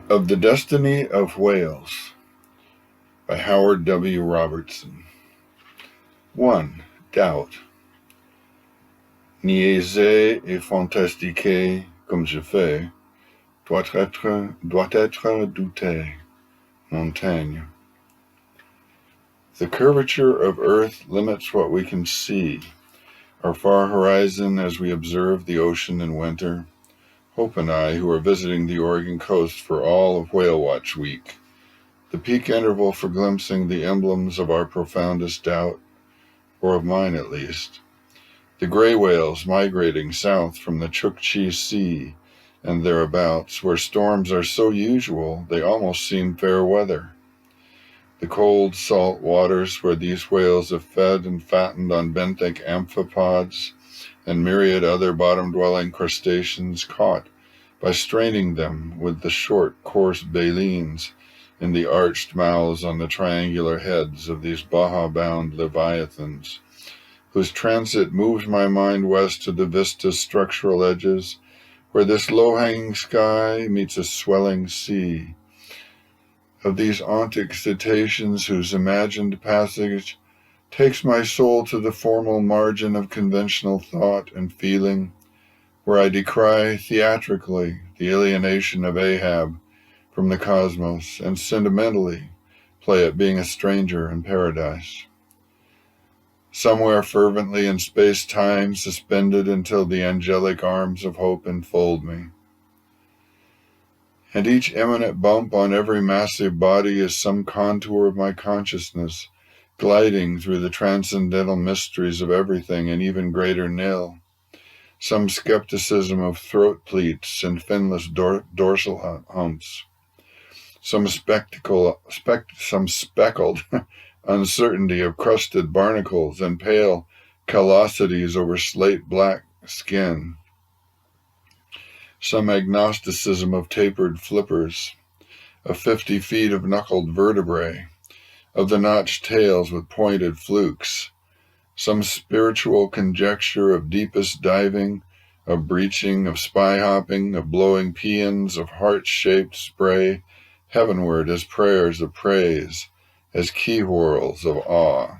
Of the Destiny of Whales by Howard W. Robertson. 1. Doubt. Niaiser et fantastiquer comme je fais doit être douter. Montaigne. The curvature of Earth limits what we can see. Our far horizon as we observe the ocean in winter. Hope and I, who are visiting the Oregon coast for all of Whale Watch Week, the peak interval for glimpsing the emblems of our profoundest doubt, or of mine at least. The gray whales migrating south from the Chukchi Sea and thereabouts, where storms are so usual they almost seem fair weather. The cold, salt waters where these whales have fed and fattened on benthic amphipods and myriad other bottom-dwelling crustaceans caught by straining them with the short, coarse balines in the arched mouths on the triangular heads of these Baja-bound leviathans, whose transit moves my mind west to the vista's structural edges, where this low-hanging sky meets a swelling sea, of these ontic cetaceans whose imagined passage takes my soul to the formal margin of conventional thought and feeling, where I decry theatrically the alienation of Ahab from the cosmos and sentimentally play at being a stranger in paradise. Somewhere fervently in space-time suspended until the angelic arms of hope enfold me. And each imminent bump on every massive body is some contour of my consciousness, gliding through the transcendental mysteries of everything and even greater nil. Some skepticism of throat pleats and finless dorsal humps. Some speckled uncertainty of crusted barnacles and pale callosities over slate-black skin. Some agnosticism of tapered flippers, of 50 feet of knuckled vertebrae, of the notched tails with pointed flukes, some spiritual conjecture of deepest diving, of breaching, of spy-hopping, of blowing paeans of heart-shaped spray, heavenward as prayers of praise, as key-whirls of awe.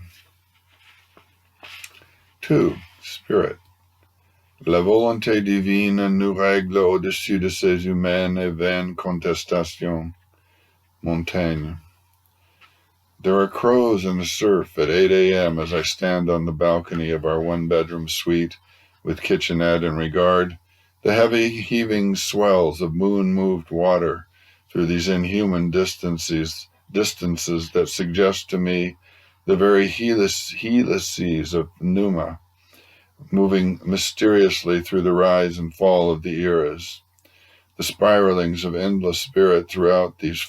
2. Spirit. La volonté divine nous règle au-dessus de ces humaines et vaines contestations. Montaigne. There are crows in the surf at 8 a.m. as I stand on the balcony of our one-bedroom suite with kitchenette and regard the heavy heaving swells of moon-moved water through these inhuman distances that suggest to me the very helices of Numa, moving mysteriously through the rise and fall of the eras, the spiralings of endless spirit throughout those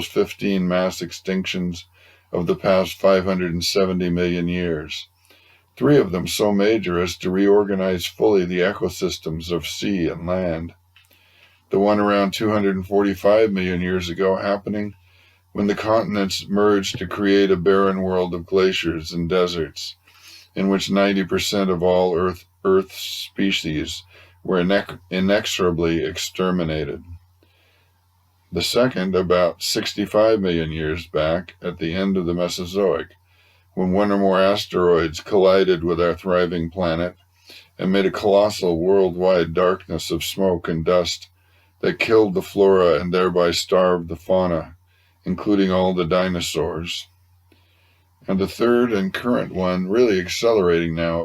15 mass extinctions of the past 570 million years, 3 of them so major as to reorganize fully the ecosystems of sea and land. The one around 245 million years ago happening when the continents merged to create a barren world of glaciers and deserts, in which 90% of all Earth species were inexorably exterminated. The second, about 65 million years back, at the end of the Mesozoic, when one or more asteroids collided with our thriving planet and made a colossal worldwide darkness of smoke and dust that killed the flora and thereby starved the fauna, including all the dinosaurs. And the third and current one really accelerating now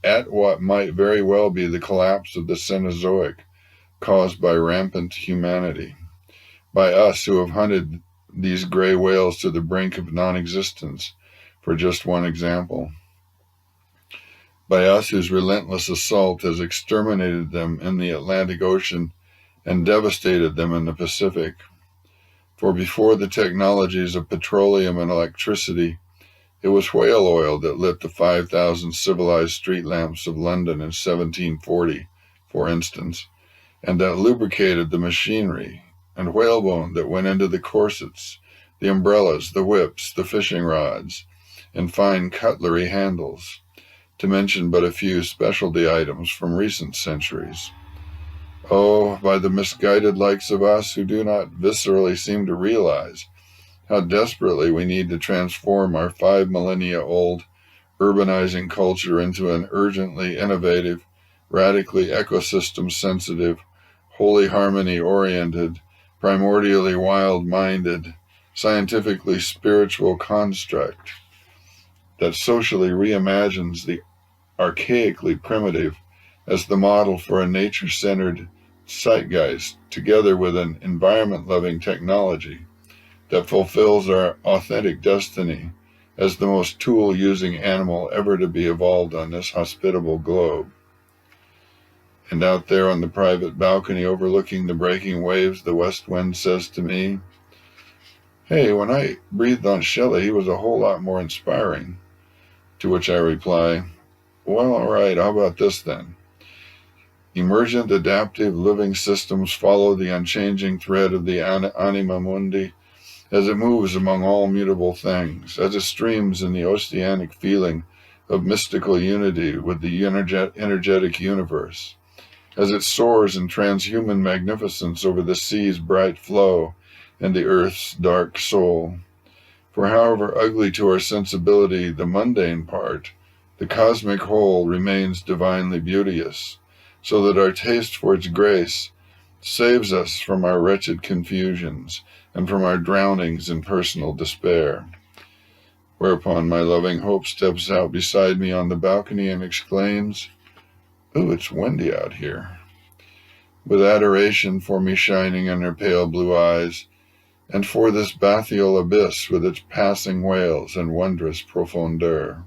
at what might very well be the collapse of the Cenozoic caused by rampant humanity, by us who have hunted these gray whales to the brink of non-existence, for just one example, by us whose relentless assault has exterminated them in the Atlantic Ocean and devastated them in the Pacific. For before the technologies of petroleum and electricity, it was whale oil that lit the 5,000 civilized street lamps of London in 1740, for instance, and that lubricated the machinery, and whalebone that went into the corsets, the umbrellas, the whips, the fishing rods, and fine cutlery handles, to mention but a few specialty items from recent centuries. Oh, by the misguided likes of us who do not viscerally seem to realize how desperately we need to transform our 5 millennia old urbanizing culture into an urgently innovative, radically ecosystem sensitive, wholly harmony oriented, primordially wild minded, scientifically spiritual construct that socially reimagines the archaically primitive as the model for a nature centered zeitgeist, together with an environment loving technology that fulfills our authentic destiny as the most tool using animal ever to be evolved on this hospitable globe. And out there on the private balcony overlooking the breaking waves, the west wind says to me, "Hey, when I breathed on Shelley, he was a whole lot more inspiring." To which I reply, "Well, all right, how about this then? Emergent adaptive living systems follow the unchanging thread of the anima mundi as it moves among all mutable things, as it streams in the oceanic feeling of mystical unity with the energetic universe, as it soars in transhuman magnificence over the sea's bright flow and the earth's dark soul. For however ugly to our sensibility the mundane part, the cosmic whole remains divinely beauteous, so that our taste for its grace saves us from our wretched confusions and from our drownings in personal despair." Whereupon my loving hope steps out beside me on the balcony and exclaims, "Ooh, it's windy out here," with adoration for me shining in her pale blue eyes, and for this bathyal abyss with its passing whales and wondrous profondeur.